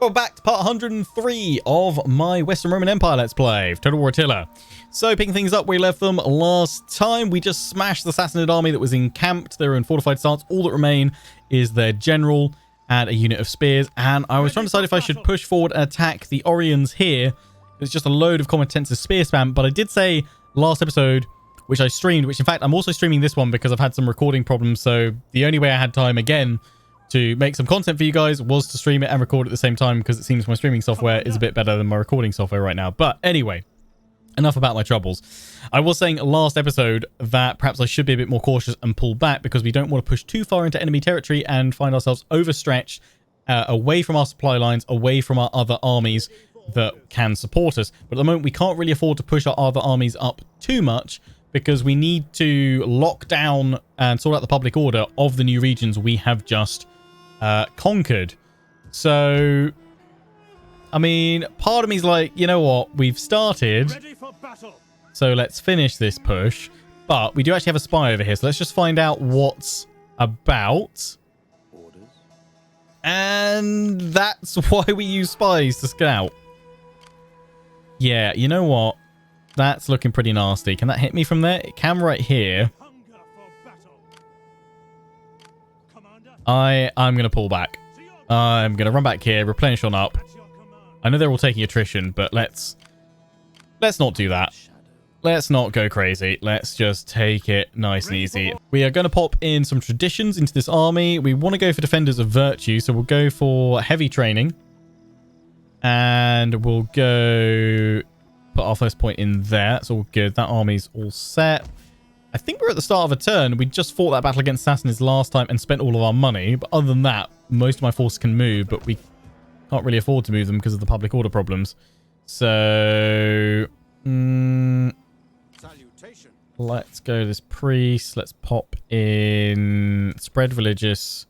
We're back to part 103 of my Western Roman Empire Let's Play, Total War Attila. So, picking things up, we left them last time. We just smashed the Sassanid army that was encamped. They were in fortified stance. All that remain is their general and a unit of spears. And I was trying to decide if I should push forward and attack the Orions here. It's just a load of common intensive spear spam. But I did say last episode, which I streamed, which in fact, I'm also streaming this one because I've had some recording problems. So, the only way I had time again to make some content for you guys was to stream it and record at the same time, because it seems my streaming software is a bit better than my recording software right now. But anyway, enough about my troubles. I was saying last episode that perhaps I should be a bit more cautious and pull back, because we don't want to push too far into enemy territory and find ourselves overstretched, away from our supply lines, away from our other armies that can support us. But at the moment, we can't really afford to push our other armies up too much, because we need to lock down and sort out the public order of the new regions we have just conquered. So, I mean, part of me's like, you know what, we've started, so let's finish this push. But we do actually have a spy over here, so let's just find out what's about. And that's why we use spies to scout. Yeah, you know what, that's looking pretty nasty. Can that hit me from there? It can right here. I'm going to pull back. I'm going to run back here, replenish on up. I know they're all taking attrition, but let's not do that. Let's not go crazy. Let's just take it nice and easy. We are going to pop in some traditions into this army. We want to go for defenders of virtue, so we'll go for heavy training. And we'll go put our first point in there. That's all good. That army's all set. I think we're at the start of a turn. We just fought that battle against Sassanids last time and spent all of our money. But other than that, most of my forces can move, but we can't really afford to move them because of the public order problems. So, let's go this priest. Let's pop in spread religious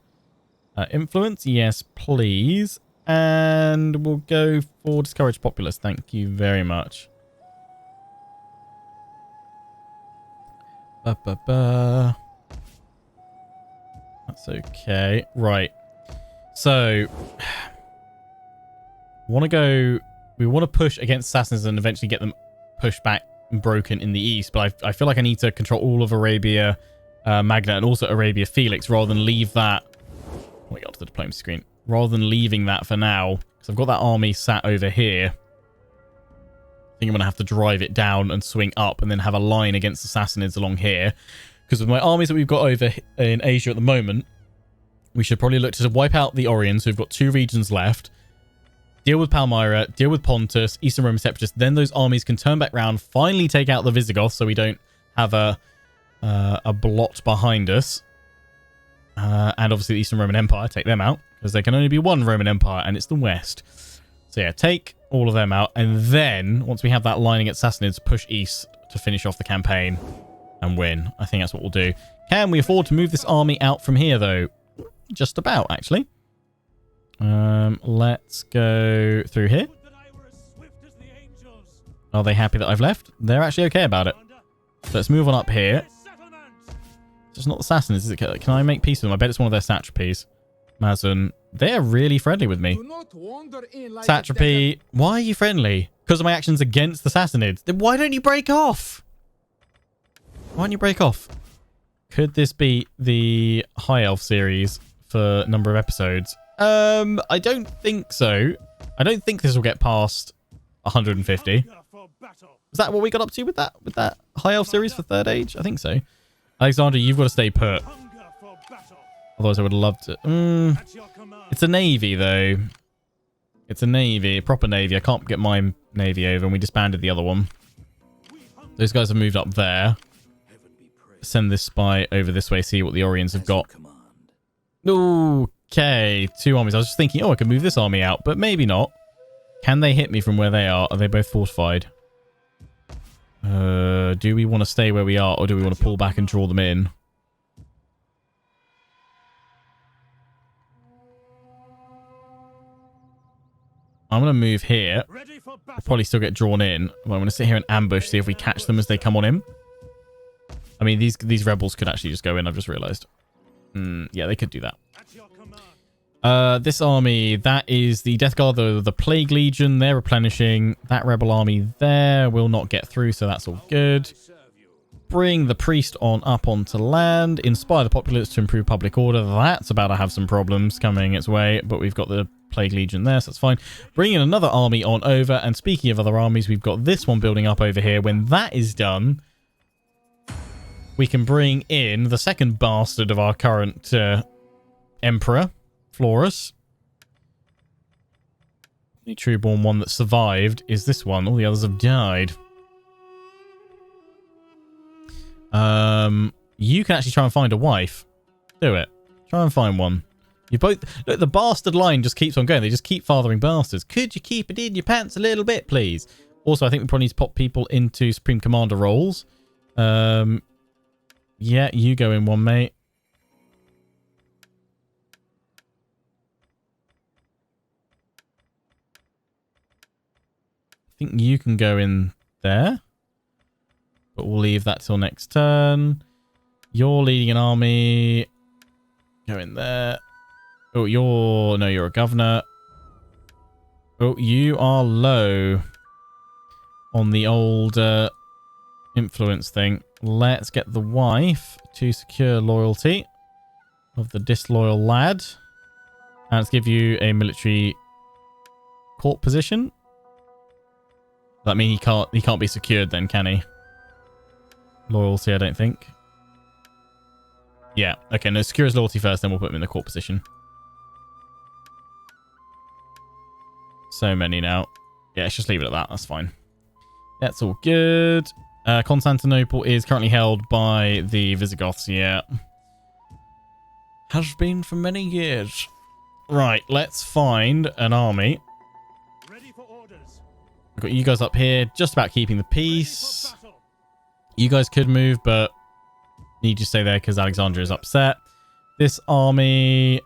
influence. Yes, please. And we'll go for discourage populace. Thank you very much. That's okay. Right. So, we want to push against assassins and eventually get them pushed back and broken in the east. But I feel like I need to control all of Arabia Magna and also Arabia Felix rather than leave that. Oh my god, to the diplomacy screen. Rather than leaving that for now, because I've got that army sat over here. I think I'm going to have to drive it down and swing up and then have a line against the Sassanids along here. Because with my armies that we've got over in Asia at the moment, we should probably look to wipe out the Orions, who've got 2 regions left. Deal with Palmyra, deal with Pontus, Eastern Roman Separatists. Then those armies can turn back round, finally take out the Visigoths so we don't have a blot behind us. And obviously the Eastern Roman Empire, take them out. Because there can only be one Roman Empire, and it's the West. So yeah, take all of them out. And then, once we have that line against Sassanids, push east to finish off the campaign and win. I think that's what we'll do. Can we afford to move this army out from here, though? Just about, actually. Let's go through here. Are they happy that I've left? They're actually okay about it. So let's move on up here. It's not the Sassanids, is it? Can I make peace with them? I bet it's one of their satrapies. Mazun. They're really friendly with me. Satrapy, why are you friendly? Because of my actions against the Sassanids. Then why don't you break off? Why don't you break off? Could this be the High Elf series for number of episodes? I don't think so. I don't think this will get past 150. Is that what we got up to with that High Elf series for Third Age? I think so. Alexander, you've got to stay put. Otherwise, I would love to. It's a navy, though. It's a navy, a proper navy. I can't get my navy over, and we disbanded the other one. Those guys have moved up there. Send this spy over this way, see what the Orions have got. Okay, 2 armies. I was just thinking, oh, I could move this army out, but maybe not. Can they hit me from where they are? Are they both fortified? Do we want to stay where we are, or do we want to pull back and draw them in? I'm going to move here. I'll probably still get drawn in. I'm going to sit here and ambush, see if we catch them as they come on in. I mean, these rebels could actually just go in, I've just realized. Yeah, they could do that. This army, that is the Death Guard, the Plague Legion. They're replenishing. That rebel army there will not get through, so that's all good. Bring the priest on up onto land. Inspire the populace to improve public order. That's about to have some problems coming its way, but we've got the Plague Legion there, so that's fine. Bring in another army on over, and speaking of other armies, we've got this one building up over here. When that is done, we can bring in the second bastard of our current emperor, Florus. The trueborn one that survived is this one. All the others have died. You can actually try and find a wife. Do it. Try and find one. You both... Look, the bastard line just keeps on going. They just keep fathering bastards. Could you keep it in your pants a little bit, please? Also, I think we probably need to pop people into Supreme Commander roles. Yeah, you go in one, mate. I think you can go in there. But we'll leave that till next turn. You're leading an army. Go in there. Oh, you're a governor. Oh, you are low on the old influence thing. Let's get the wife to secure loyalty of the disloyal lad. And let's give you a military court position. That means he can't be secured then, can he? Loyalty, I don't think. Yeah, okay, no, secure his loyalty first, then we'll put him in the court position. So many now. Yeah, let's just leave it at that, that's fine. That's all good. Constantinople is currently held by the Visigoths, yeah. Has been for many years. Right, let's find an army. Ready for orders. We've got you guys up here, just about keeping the peace. You guys could move, but need to stay there because Alexandria is upset. This army...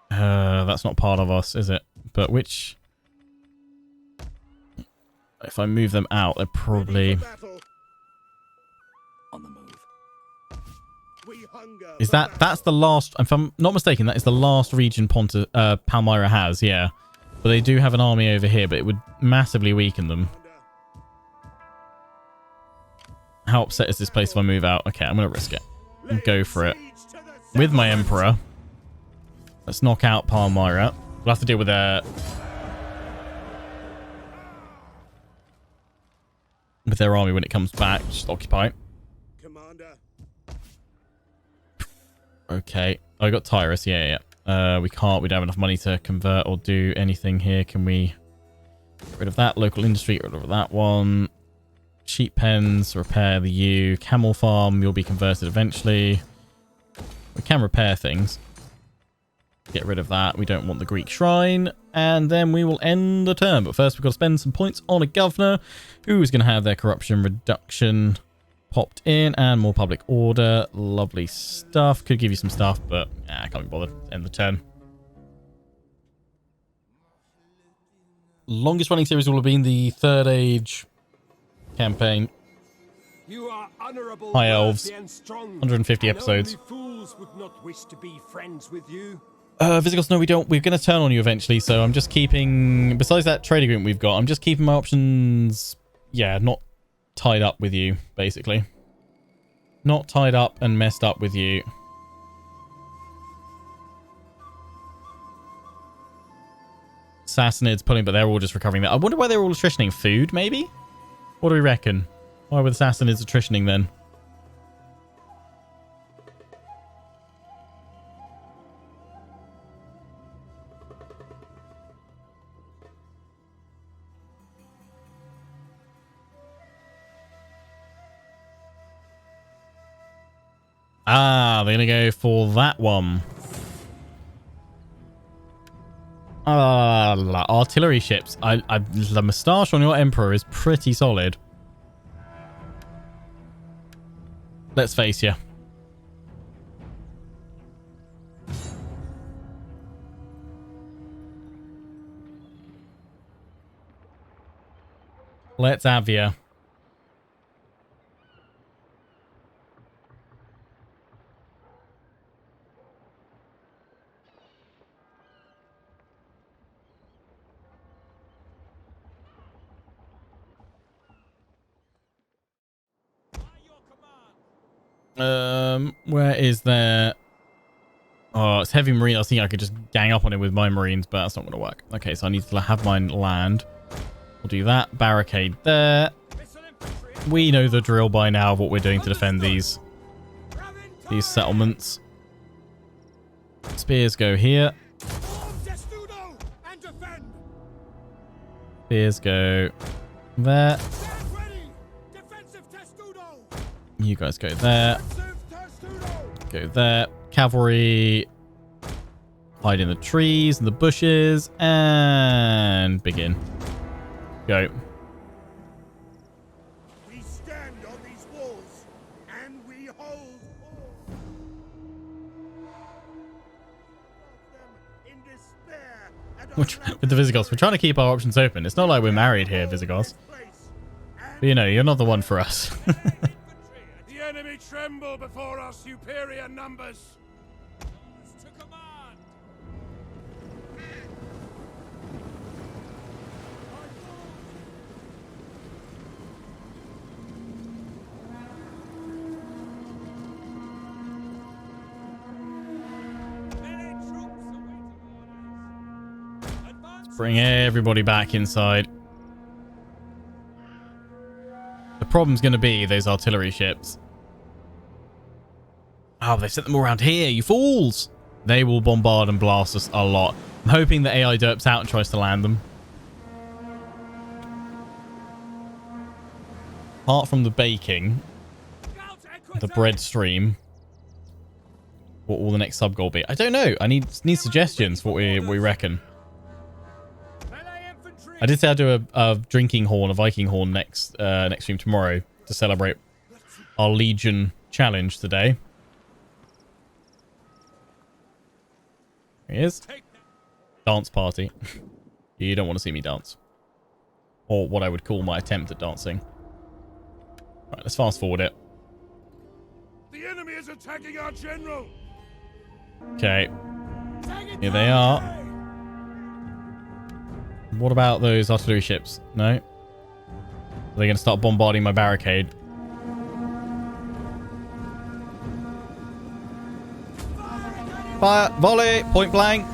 that's not part of us, is it? But which... If I move them out, they're probably... On the move. Is that's the last... If I'm not mistaken, that is the last region Palmyra has, yeah. But they do have an army over here, but it would massively weaken them. How upset is this place if I move out? Okay, I'm going to risk it. And go for it. With my Emperor. Let's knock out Palmyra. We'll have to deal with their army when it comes back. Just occupy. Commander. Okay. Oh, I got Tyrus. Yeah. We don't have enough money to convert or do anything here. Can we get rid of that? Local industry, get rid of that one. Sheep pens, repair the U. Camel farm, you'll be converted eventually. We can repair things. Get rid of that. We don't want the Greek shrine. And then we will end the turn. But first, we've got to spend some points on a governor who is going to have their corruption reduction popped in. And more public order. Lovely stuff. Could give you some stuff, but I can't be bothered. End the turn. Longest running series will have been the Third Age campaign. You are honorable, High Elves. and strong, 150 episodes. And only fools would not wish to be friends with you. Visigoths, no, we don't. We're going to turn on you eventually, so I'm just keeping... Besides that trade agreement we've got, I'm just keeping my options... Yeah, not tied up with you, basically. Not tied up and messed up with you. Sassanids pulling, but they're all just recovering that. I wonder why they're all attritioning. Food, maybe? What do we reckon? Why were the Sassanids attritioning then? Ah, they're going to go for that one. Artillery ships. The moustache on your Emperor is pretty solid. Let's face you. Let's have you. Where is there? Oh, it's heavy marine. I was thinking I could just gang up on it with my marines, but that's not going to work. Okay, so I need to have mine land. We'll do that. Barricade there. We know the drill by now of what we're doing to defend these settlements. Spears go here. Spears go there. You guys go there. Go there. Cavalry hide in the trees and the bushes and begin. Go. We stand on these walls and we hold them in despair. With the Visigoths, we're trying to keep our options open. It's not like we're married here, Visigoths. But you know, you're not the one for us. The enemy tremble before our superior numbers. To command. Bring everybody back inside. The problem's going to be those artillery ships. Oh, they've sent them all around here, you fools! They will bombard and blast us a lot. I'm hoping that AI derps out and tries to land them. Apart from the baking, the bread stream, what will the next sub goal be? I don't know. I need suggestions for what we reckon. I did say I'd do a drinking horn, a Viking horn next stream tomorrow to celebrate our Legion challenge today. Here he is. Dance party. You don't want to see me dance. Or what I would call my attempt at dancing. Right, let's fast forward it. The enemy is attacking our general. Okay. Here they are. What about those artillery ships? No? Are they going to start bombarding my barricade? Fire! Volley! Point blank!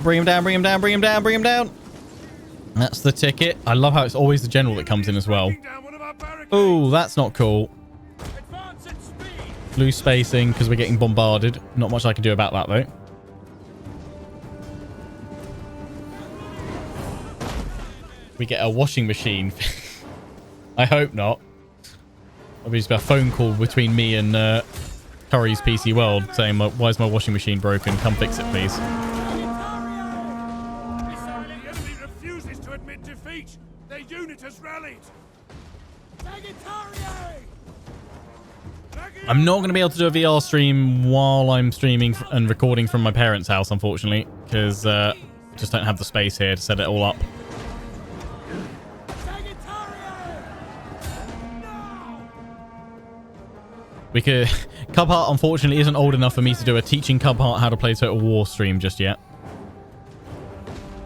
Bring him down, bring him down, bring him down, bring him down! That's the ticket. I love how it's always the general that comes in as well. Oh, that's not cool. Loose spacing because we're getting bombarded. Not much I can do about that, though. We get a washing machine. I hope not. It'll be just a phone call between me and Curry's PC World saying, why is my washing machine broken? Come fix it, please. The enemy refuses to admit defeat. Their unit has rallied. I'm not going to be able to do a VR stream while I'm streaming and recording from my parents' house, unfortunately, because I just don't have the space here to set it all up. We could... Cubhart, unfortunately, isn't old enough for me to do a teaching Cubhart how to play Total War stream just yet.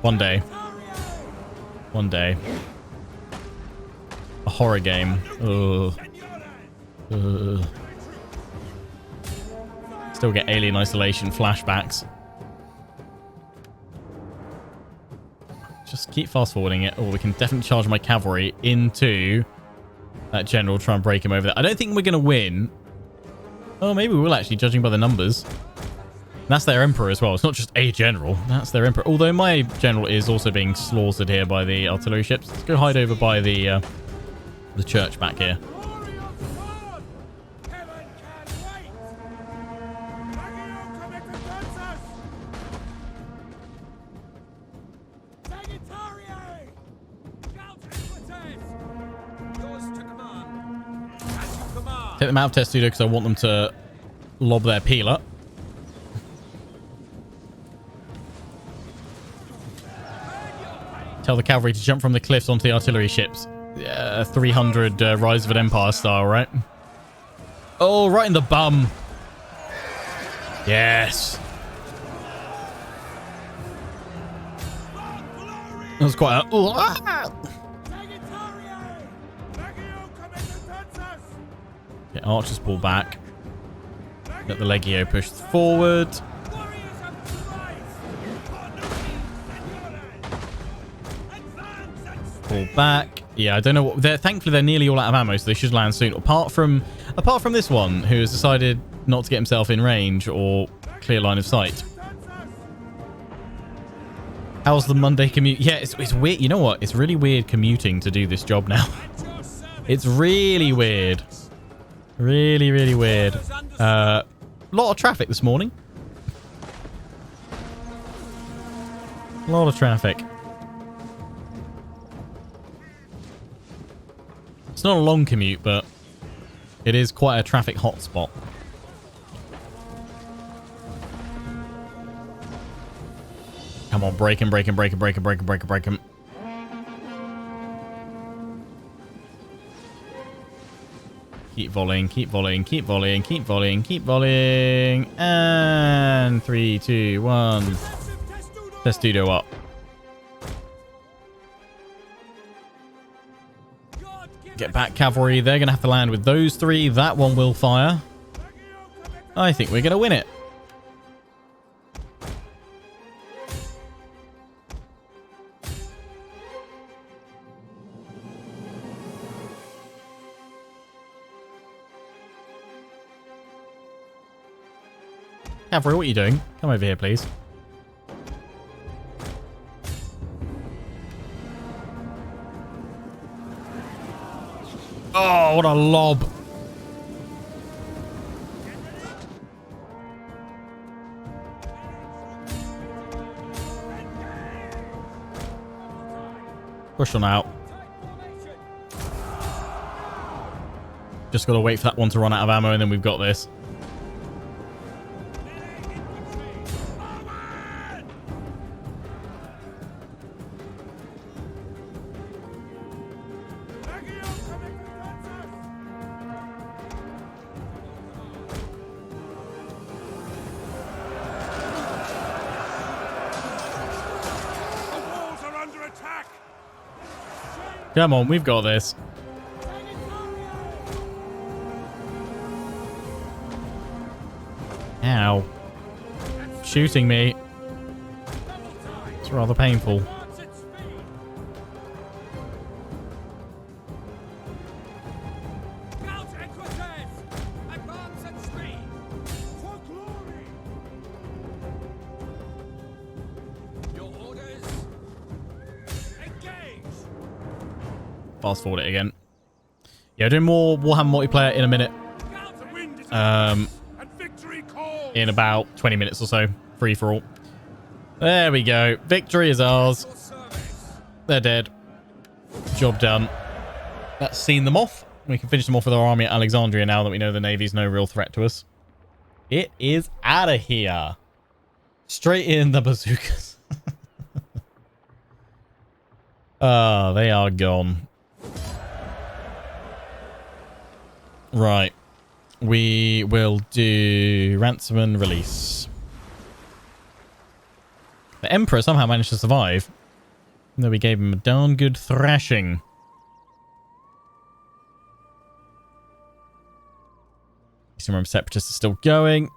One day. One day. A horror game. Ugh. Ugh. Still get Alien Isolation flashbacks. Just keep fast forwarding it. Oh, we can definitely charge my cavalry into that general, try and break him over there. I don't think we're going to win. Oh, maybe we will actually, judging by the numbers. That's their emperor as well. It's not just a general. That's their emperor. Although my general is also being slaughtered here by the artillery ships. Let's go hide over by the church back here. Take them out of Testudo because I want them to lob their peeler. Tell the cavalry to jump from the cliffs onto the artillery ships. Yeah, 300 Rise of an Empire style, right? Oh, right in the bum. Yes. That was quite a... Get archers pull back. Let the Legio push forward. Pull back. Yeah, I don't know what thankfully they're nearly all out of ammo, so they should land soon. Apart from this one, who has decided not to get himself in range or clear line of sight. How's the Monday commute? Yeah, it's weird. You know what? It's really weird commuting to do this job now. It's really weird. Really, really weird. Lot of traffic this morning. A lot of traffic. It's not a long commute, but it is quite a traffic hotspot. Come on, break him, break him, break him, break him, break him, break him, break him. Keep volleying, keep volleying, keep volleying, keep volleying, keep volleying. And 3, 2, 1. Testudo up. Get back, cavalry. They're going to have to land with those 3. That one will fire. I think we're going to win it. Cavalry, what are you doing? Come over here, please. Oh, what a lob. Push on out. Just got to wait for that one to run out of ammo and then we've got this. Come on, we've got this. Ow. Shooting me. It's rather painful. Fast forward it again. Yeah, doing more Warhammer multiplayer in a minute. In about 20 minutes or so. Free for all. There we go. Victory is ours. They're dead. Job done. That's seen them off. We can finish them off with our army at Alexandria now that we know the Navy's no real threat to us. It is out of here. Straight in the bazookas. Ah, they are gone. Right. We will do ransom and release. The Emperor somehow managed to survive. Though we gave him a darn good thrashing. Eastern Rome Separatists are still going.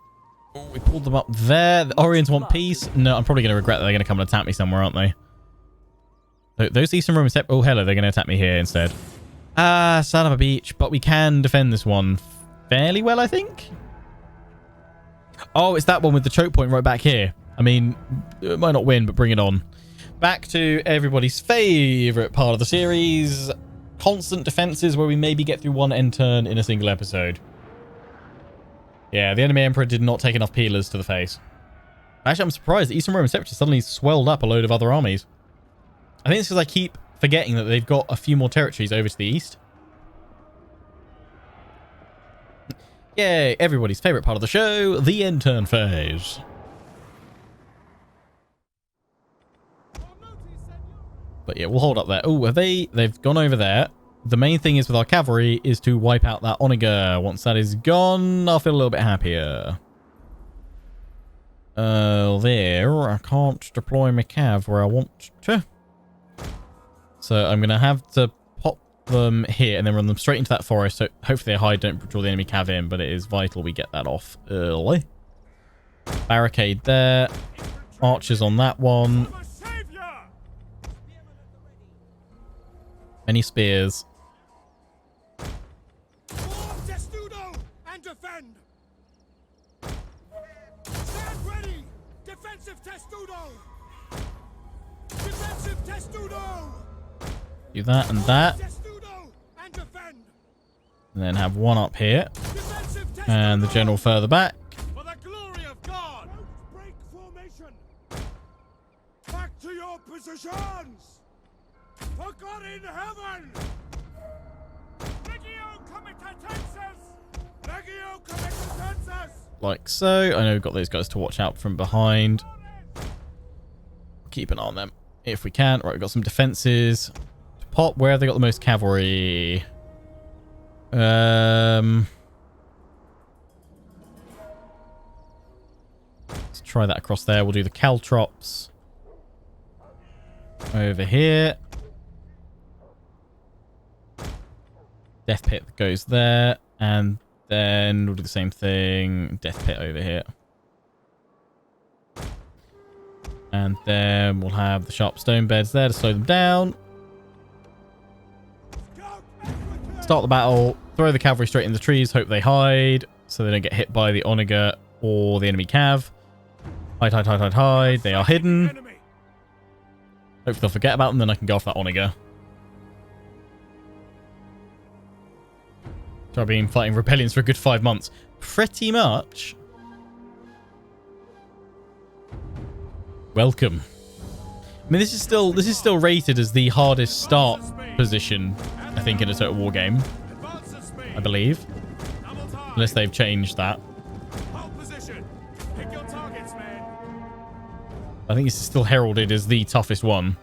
Oh, we pulled them up there. The Orions want peace. No, I'm probably going to regret that they're going to come and attack me somewhere, aren't they? Those Eastern Rome Separatists... Oh, hello. They're going to attack me here instead. Ah, son of a beach. But we can defend this one fairly well, I think. Oh, it's that one with the choke point right back here. I mean, it might not win, but bring it on. Back to everybody's favourite part of the series. Constant defences where we maybe get through one end turn in a single episode. Yeah, the enemy Emperor did not take enough peelers to the face. Actually, I'm surprised the Eastern Roman Separatists suddenly swelled up a load of other armies. I think it's because I keep forgetting that they've got a few more territories over to the east. Yay, everybody's favourite part of the show, the end turn phase. But yeah, we'll hold up there. Oh, have they've gone over there. The main thing is with our cavalry is to wipe out that Onager. Once that is gone, I'll feel a little bit happier. There. I can't deploy my cav where I want to. So I'm going to have to pop them here and then run them straight into that forest. So hopefully they hide, don't draw the enemy cav in, but it is vital we get that off early. Barricade there. Archers on that one. Any spears? And defend. Stand ready. Defensive testudo. Defensive testudo. Do that and that. Testudo and defend. And then have one up here. Defensive testudo. And the general further back. For the glory of God. Break formation. Back to your positions. For God in heaven. Legio comitatenses. Legio comitatenses. Like so. I know we've got those guys to watch out from behind. Keep an eye on them if we can. Right, we've got some defenses to pop. Where have they got the most cavalry? Let's try that across there. We'll do the caltrops over here. Death pit goes there, and then we'll do the same thing. Death pit over here. And then we'll have the sharp stone beds there to slow them down. Start the battle. Throw the cavalry straight in the trees. Hope they hide so they don't get hit by the onager or the enemy cav. Hide, hide, hide, hide, hide. They are hidden. Hopefully they'll forget about them, then I can go off that onager. So I've been fighting rebellions for a good 5 months. Pretty much. Welcome. I mean, this is still rated as the hardest start position, I think, in a Total War game. I believe. Unless they've changed that. I think this is still heralded as the toughest one.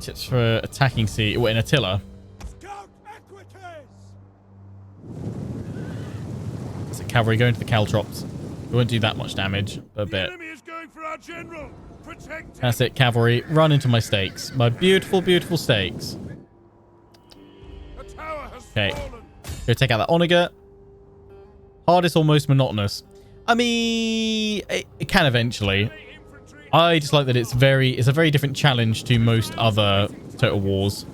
Tips for attacking sea. What, in Attila? So cavalry going to the caltrops. We won't do that much damage, but a bit. That's it, cavalry. Run into my stakes. My beautiful, beautiful stakes. Okay. Go take out that onager. Hardest, almost monotonous. I mean, it can eventually. I just like that it's a very different challenge to most other Total Wars.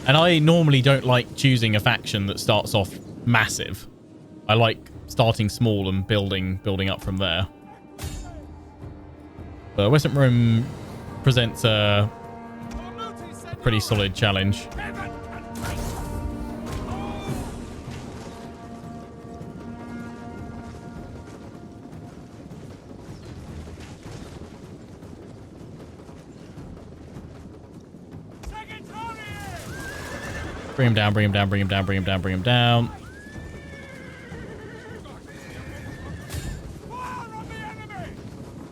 And I normally don't like choosing a faction that starts off massive. I like starting small and building up from there. But Western Rome presents a pretty solid challenge. Bring him down, bring him down, bring him down, bring him down, bring him down.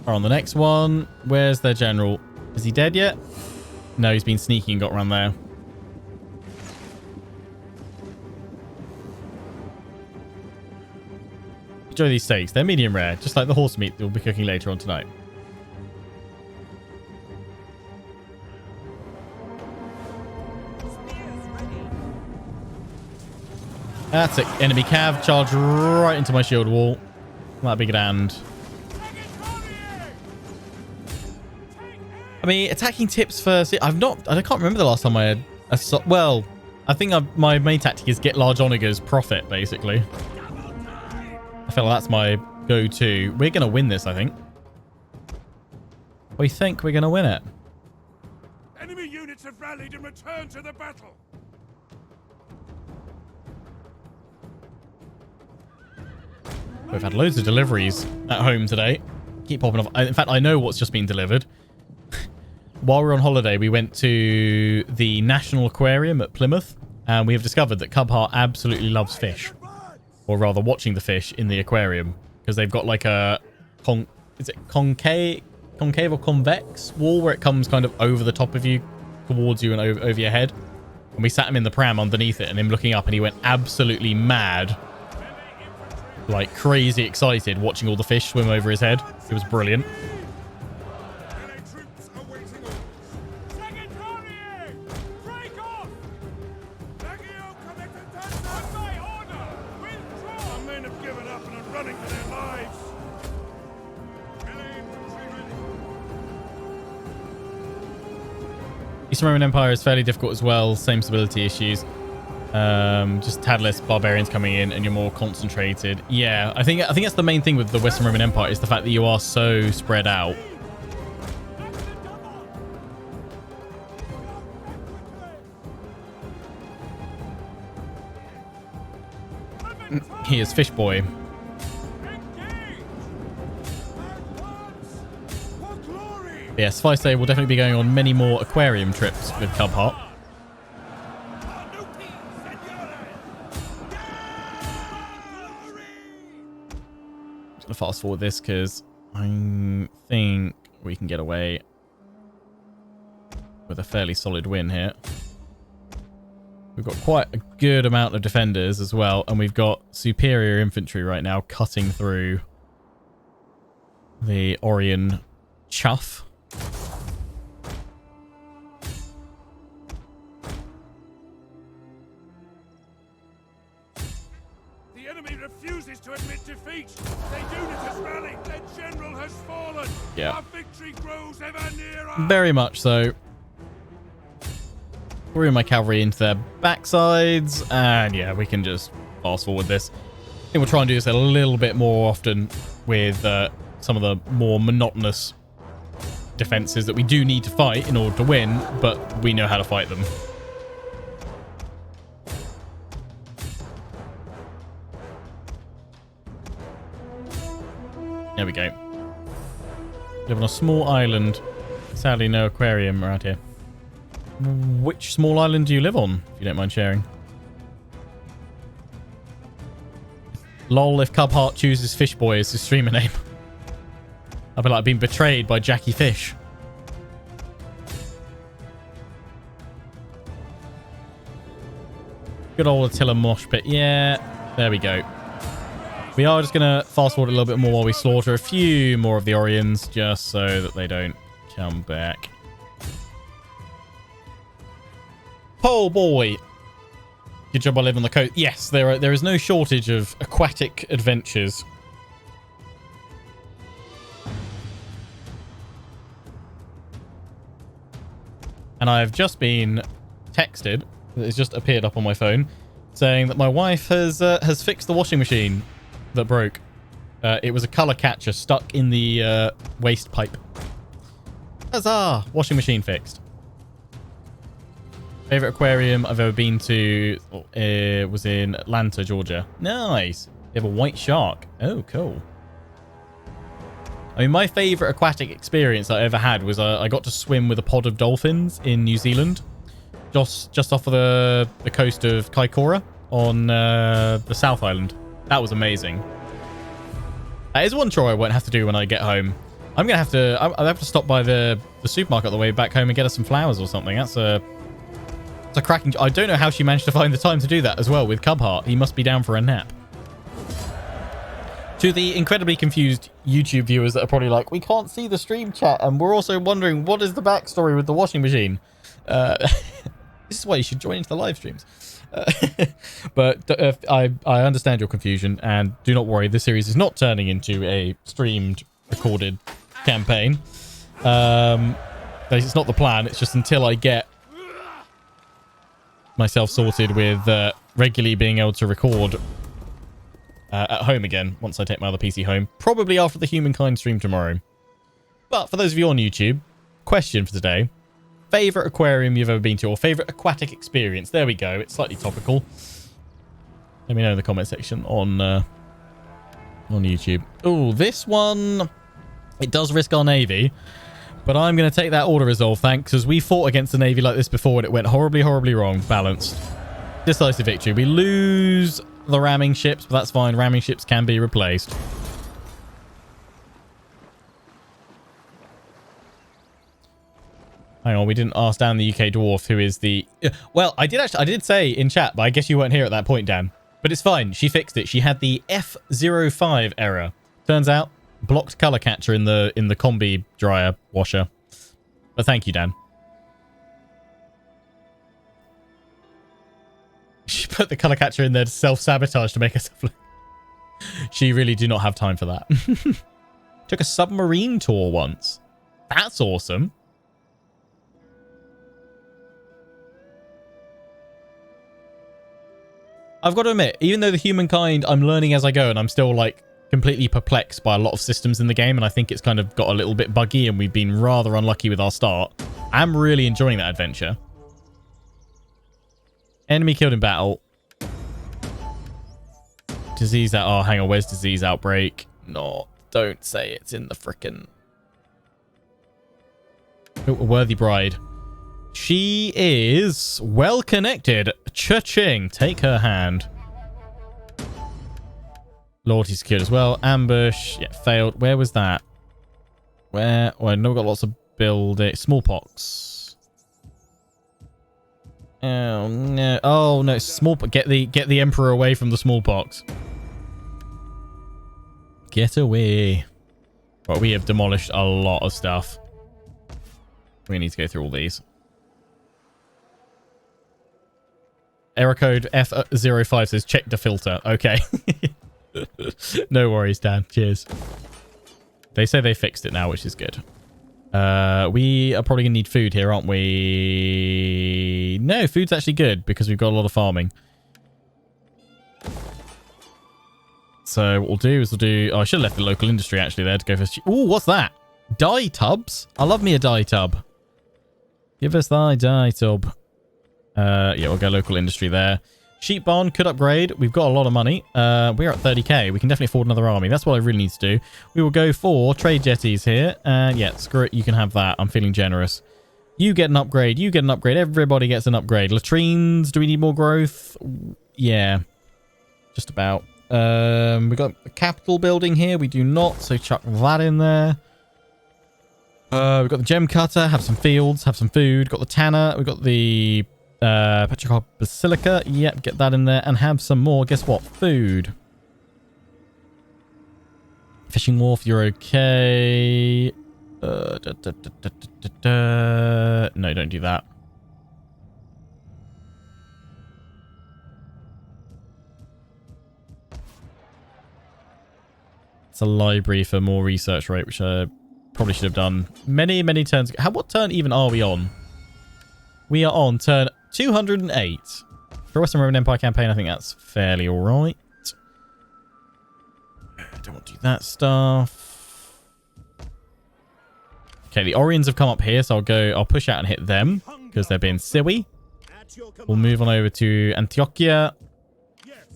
Or on the next one. Where's their general? Is he dead yet? No, he's been sneaky and got around there. Enjoy these steaks. They're medium rare, just like the horse meat that we'll be cooking later on tonight. That's it. Enemy cav. Charge right into my shield wall. That'd be grand. I mean, attacking tips first. I can't remember the last time I had well, I think my main tactic is get large onagers, profit, basically. I feel like that's my go-to. We're going to win this, I think. We think we're going to win it. Enemy units have rallied and returned to the battle. We've had loads of deliveries at home today. Keep popping off. In fact, I know what's just been delivered. While we were on holiday, we went to the National Aquarium at Plymouth, and we have discovered that Cubheart absolutely loves fish. Or rather, watching the fish in the aquarium. Because they've got like a... is it concave or convex wall where it comes kind of over the top of you, towards you and over your head. And we sat him in the pram underneath it, and him looking up, and he went absolutely mad. Like crazy excited watching all the fish swim over his head. It was brilliant. have given up and are running for their lives. Eastern Roman Empire is fairly difficult as well. Same stability issues. Just tad less barbarians coming in, and you're more concentrated. Yeah, I think that's the main thing with the Western Roman Empire is the fact that you are so spread out. Here's Fish Boy. Yeah, suffice to say, we'll definitely be going on many more aquarium trips with Cub Heart. I'm just going to fast forward this because I think we can get away with a fairly solid win here. We've got quite a good amount of defenders as well, and we've got superior infantry right now cutting through the Orion chuff. The enemy refuses to admit defeat. They do not has rallied. Their general has fallen. Yeah. Our victory grows ever nearer. Very much so. We're in my cavalry into their backsides, and yeah, we can just fast forward this. I think we'll try and do this a little bit more often with some of the more monotonous defenses that we do need to fight in order to win, but we know how to fight them. There we go. Live on a small island. Sadly, no aquarium around here. Which small island do you live on, if you don't mind sharing? Lol, if Cub Heart chooses Fish Boy as his streamer name. I'll be like being betrayed by Jackie Fish. Good old Attila mosh pit. Yeah, there we go. We are just going to fast forward a little bit more while we slaughter a few more of the Orions, just so that they don't come back. Oh boy. Good job I live on the coast. Yes, there is no shortage of aquatic adventures. And I have just been texted, it's just appeared up on my phone, saying that my wife has fixed the washing machine that broke. It was a color catcher stuck in the waste pipe. Huzzah! Washing machine fixed. Favorite aquarium I've ever been to was in Atlanta, Georgia. Nice. They have a white shark. Oh, cool. I mean, my favorite aquatic experience I ever had was I got to swim with a pod of dolphins in New Zealand, just off of the coast of Kaikoura on the South Island. That was amazing. That is one chore I won't have to do when I get home. I'll have to stop by the supermarket on the way back home and get us some flowers or something. It's a cracking. I don't know how she managed to find the time to do that as well with Cub Heart. He must be down for a nap. To the incredibly confused YouTube viewers that are probably like, we can't see the stream chat, and we're also wondering what is the backstory with the washing machine. This is why you should join into the live streams. But I understand your confusion, and do not worry, this series is not turning into a streamed, recorded campaign. It's not the plan. It's just until I get myself sorted with regularly being able to record at home again once I take my other PC home, probably after the Humankind stream tomorrow. But for those of you on YouTube, question for today: favorite aquarium you've ever been to, or favorite aquatic experience? There we go. It's slightly topical. Let me know in the comment section on YouTube. Oh, this one, it does risk our navy, but I'm going to take that auto resolve, thanks, because we fought against the navy like this before and it went horribly, horribly wrong. Balanced. Decisive victory. We lose the ramming ships, but that's fine. Ramming ships can be replaced. Hang on, we didn't ask Dan the UK dwarf who is the... Well, I did say in chat, but I guess you weren't here at that point, Dan. But it's fine. She fixed it. She had the F05 error. Turns out, blocked color catcher in the combi dryer washer. But thank you, Dan. She put the color catcher in there to self-sabotage to make herself look... She really do not have time for that. Took a submarine tour once. That's awesome. I've got to admit, even though the humankind, I'm learning as I go, and I'm still like completely perplexed by a lot of systems in the game, and I think it's kind of got a little bit buggy, and we've been rather unlucky with our start. I'm really enjoying that adventure. Enemy killed in battle. Disease out. Oh, hang on. Where's disease outbreak? No, don't say it's in the frickin'. Oh, a worthy bride. She is well connected. Cha-ching. Take her hand. Loyalty secured as well. Ambush. Yeah, failed. Where was that? Where? Oh, I know we've got lots of building. Smallpox. Oh no! Oh no! Smallpox. Get the emperor away from the smallpox. Get away! Well, we have demolished a lot of stuff. We need to go through all these. Error code F05 says check the filter. Okay. No worries, Dan. Cheers. They say they fixed it now, which is good. We are probably gonna need food here, aren't we? No, food's actually good because we've got a lot of farming. So what we'll do is we'll do... Oh, I should have left the local industry actually there to go for... Ooh, what's that? Dye tubs? I love me a dye tub. Give us thy dye tub. Yeah, we'll go local industry there. Sheep barn could upgrade. We've got a lot of money. We're at 30k. We can definitely afford another army. That's what I really need to do. We will go for trade jetties here. And yeah, screw it. You can have that. I'm feeling generous. You get an upgrade. You get an upgrade. Everybody gets an upgrade. Latrines. Do we need more growth? Yeah. Just about. We've got a capital building here. We do not. So chuck that in there. We've got the gem cutter. Have some fields. Have some food. Got the tanner. We've got the... Petrichor Basilica. Yep, get that in there and have some more. Guess what? Food. Fishing wharf, you're okay. No, don't do that. It's a library for more research rate, which I probably should have done many, many turns ago. What turn even are we on? We are on turn 208. For a Western Roman Empire campaign, I think that's fairly alright. Don't want to do that stuff. Okay, the Orions have come up here, so I'll push out and hit them because they're being silly. We'll move on over to Antiochia.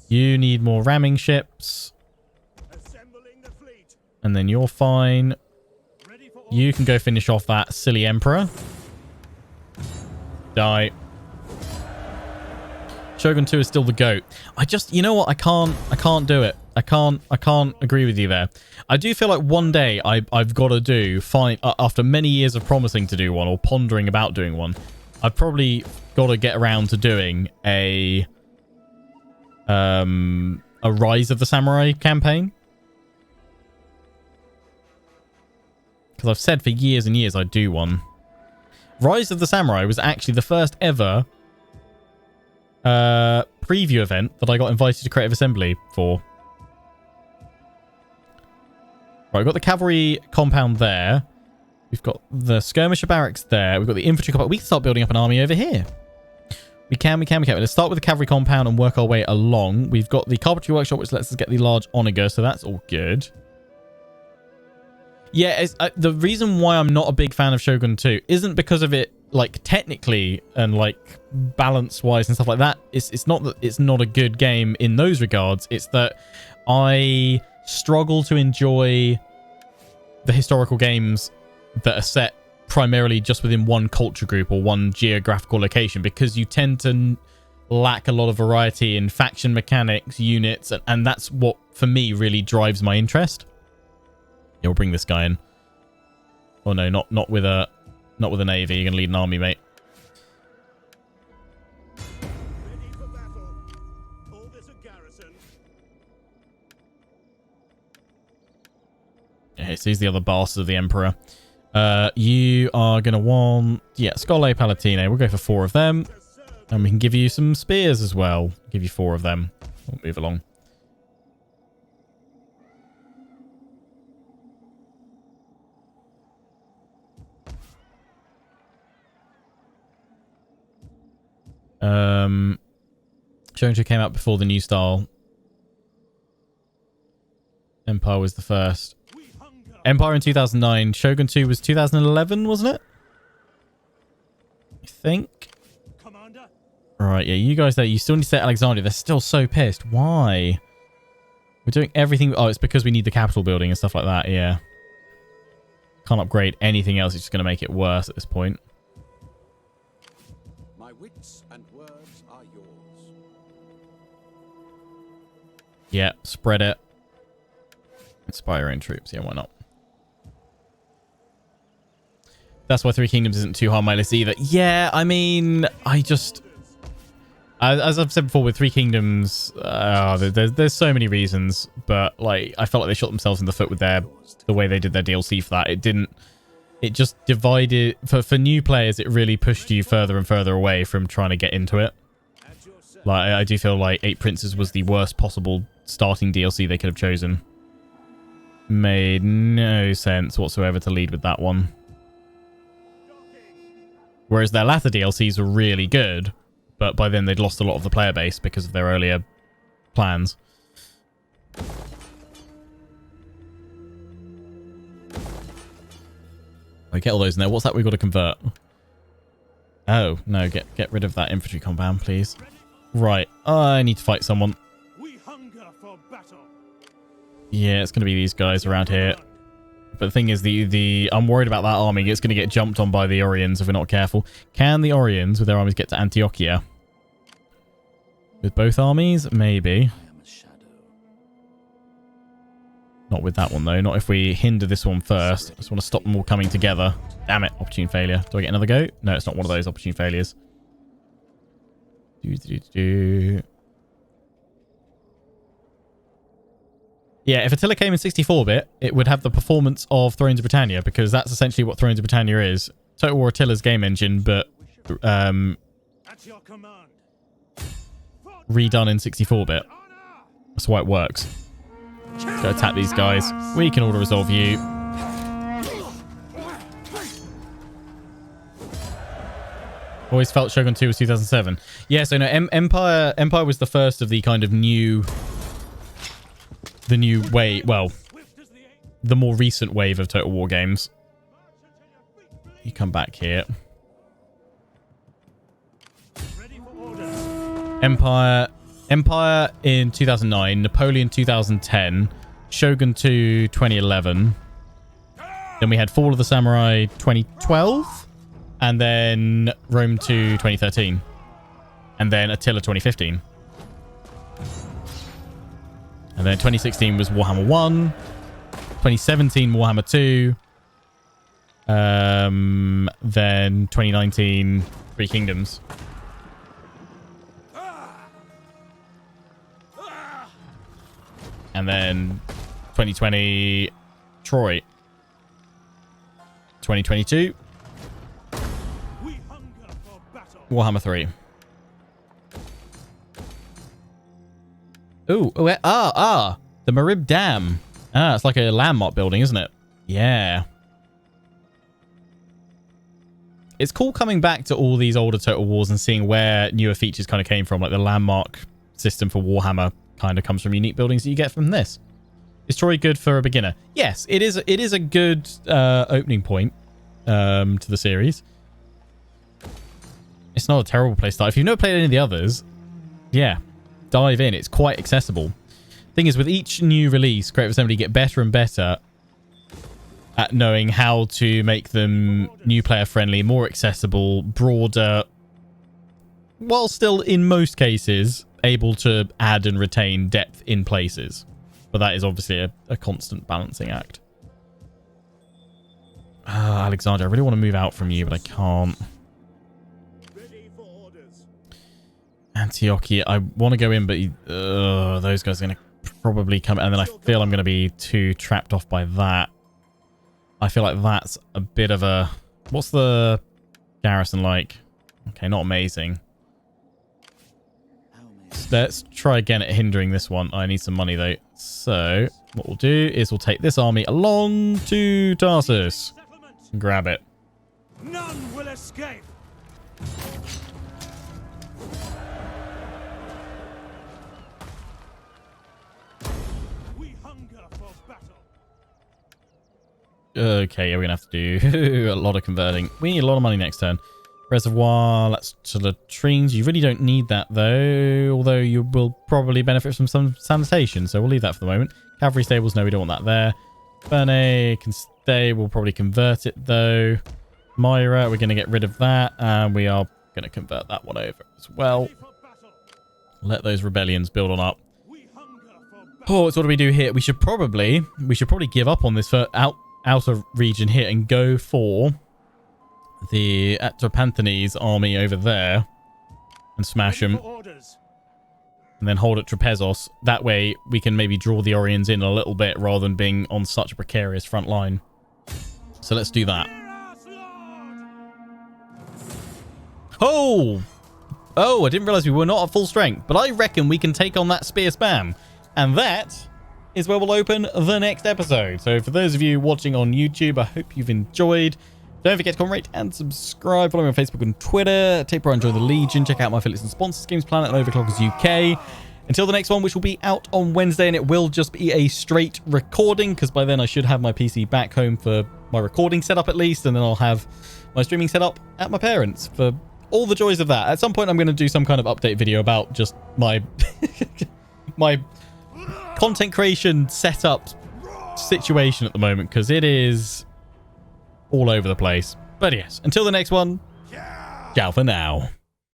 You need more ramming ships. And then you're fine. You can go finish off that silly emperor. Die. Shogun 2 is still the GOAT. You know what? I can't do it. I can't agree with you there. I do feel like one day I've got to do, after many years of promising to do one or pondering about doing one, I've probably got to get around to doing a Rise of the Samurai campaign. Because I've said for years and years I'd do one. Rise of the Samurai was actually the first ever preview event that I got invited to Creative Assembly for. Right, we've got the cavalry compound there. We've got the skirmisher barracks there. We've got the infantry compound. We can start building up an army over here. We can. Let's start with the cavalry compound and work our way along. We've got the carpentry workshop, which lets us get the large onager, so that's all good. Yeah, the reason why I'm not a big fan of Shogun 2 isn't because of it, like, technically and, like, balance-wise and stuff like that. It's not that it's not a good game in those regards. It's that I struggle to enjoy the historical games that are set primarily just within one culture group or one geographical location, because you tend to lack a lot of variety in faction mechanics, units, and that's what, for me, really drives my interest. Yeah, we'll bring this guy in. Oh no, not with a navy. You're gonna lead an army, mate. Ready for battle. Hold this a garrison. Okay, so he's the other bastard of the Emperor. You are gonna want... Yeah, Scole Palatine. We'll go for 4 of them. And we can give you some spears as well. Give you 4 of them. We'll move along. Shogun 2 came out before the new style. Empire was the first. Empire in 2009. Shogun 2 was 2011, wasn't it? I think. Commander. Right, yeah, you guys there, you still need to say Alexandria. They're still so pissed. Why? We're doing everything. Oh, it's because we need the capital building and stuff like that, yeah. Can't upgrade anything else. It's just going to make it worse at this point. My wits and words are yours. Yeah, spread it. Inspire in troops. Yeah, why not? That's why Three Kingdoms isn't too high on my list either. Yeah, I mean, as I've said before with Three Kingdoms, there's so many reasons, but like I felt like they shot themselves in the foot with the way they did their DLC for that. It just divided for new players. It really pushed you further and further away from trying to get into it. Like I do feel like Eight Princes was the worst possible starting DLC they could have chosen. Made no sense whatsoever to lead with that one. Whereas their latter DLCs were really good, but by then they'd lost a lot of the player base because of their earlier plans. I get all those in there. What's that we've got to convert? Oh, no, get rid of that infantry compound, please. Right, I need to fight someone. We hunger for battle. Yeah, it's going to be these guys around here. But the thing is, I'm worried about that army. It's going to get jumped on by the Orions if we're not careful. Can the Orions, with their armies, get to Antiochia? With both armies? Maybe. Not with that one, though. Not if we hinder this one first. I just want to stop them all coming together. Damn it. Opportune failure. Do I get another go? No, it's not one of those opportune failures. Yeah, if Attila came in 64-bit, it would have the performance of Thrones of Britannia, because that's essentially what Thrones of Britannia is. Total War Attila's game engine, but At your command. redone in 64-bit. That's why it works. Go attack these guys. We can auto-resolve you. Always felt Shogun 2 was 2007. Yeah, so no, Empire was the first of the kind of new wave, well, the more recent wave of Total War games. You come back here. Empire in 2009, Napoleon 2010, Shogun 2 2011. Then we had Fall of the Samurai 2012, and then Rome 2 2013, and then Attila 2015. And then 2016 was Warhammer 1, 2017 Warhammer 2, then 2019 Three Kingdoms. And then 2020 Troy. 2022 Warhammer 3. Ooh, the Marib Dam. It's like a landmark building, isn't it? Yeah. It's cool coming back to all these older Total Wars and seeing where newer features kind of came from. Like the landmark system for Warhammer kind of comes from unique buildings that you get from this. Is Troy good for a beginner? Yes, it is a good opening point to the series. It's not a terrible place to start. If you've never played any of the others, yeah, dive in. It's quite accessible. Thing is, with each new release, Creative Assembly get better and better at knowing how to make them new player friendly, more accessible, broader, while still in most cases able to add and retain depth in places. But that is obviously a constant balancing act. Alexander, I really want to move out from you, but I can't. Antiochia, I want to go in, but those guys are going to probably come, and then I feel I'm going to be too trapped off by that. I feel like that's a bit of a... What's the garrison like? Okay, not amazing. Let's try again at hindering this one. I need some money, though. So, what we'll do is we'll take this army along to Tarsus and grab it. None will escape. hunger for battle. Okay, yeah, we're going to have to do a lot of converting. We need a lot of money next turn. Reservoir, that's to latrines. You really don't need that, though. Although you will probably benefit from some sanitation, so we'll leave that for the moment. Cavalry stables, no, we don't want that there. Bernay can stay. We'll probably convert it, though. Palmyra, we're going to get rid of that. And we are going to convert that one over as well. Let those rebellions build on up. Oh, so what do we do here? We should probably give up on this for outer region here and go for the Atropanthes army over there and smash them. And then hold at Trapezos. That way we can maybe draw the Orions in a little bit rather than being on such a precarious front line. So let's do that. Oh! Oh, I didn't realize we were not at full strength, but I reckon we can take on that spear spam. And that is where we'll open the next episode. So for those of you watching on YouTube, I hope you've enjoyed. Don't forget to comment, rate, and subscribe. Follow me on Facebook and Twitter. Take part and join the Legion. Check out my affiliates and sponsors, Games Planet and Overclockers UK. Until the next one, which will be out on Wednesday, and it will just be a straight recording, because by then I should have my PC back home for my recording setup at least, and then I'll have my streaming setup at my parents' for all the joys of that. At some point, I'm going to do some kind of update video about just my my content creation setup situation at the moment, because it is all over the place. But yes, until the next one, ciao for now.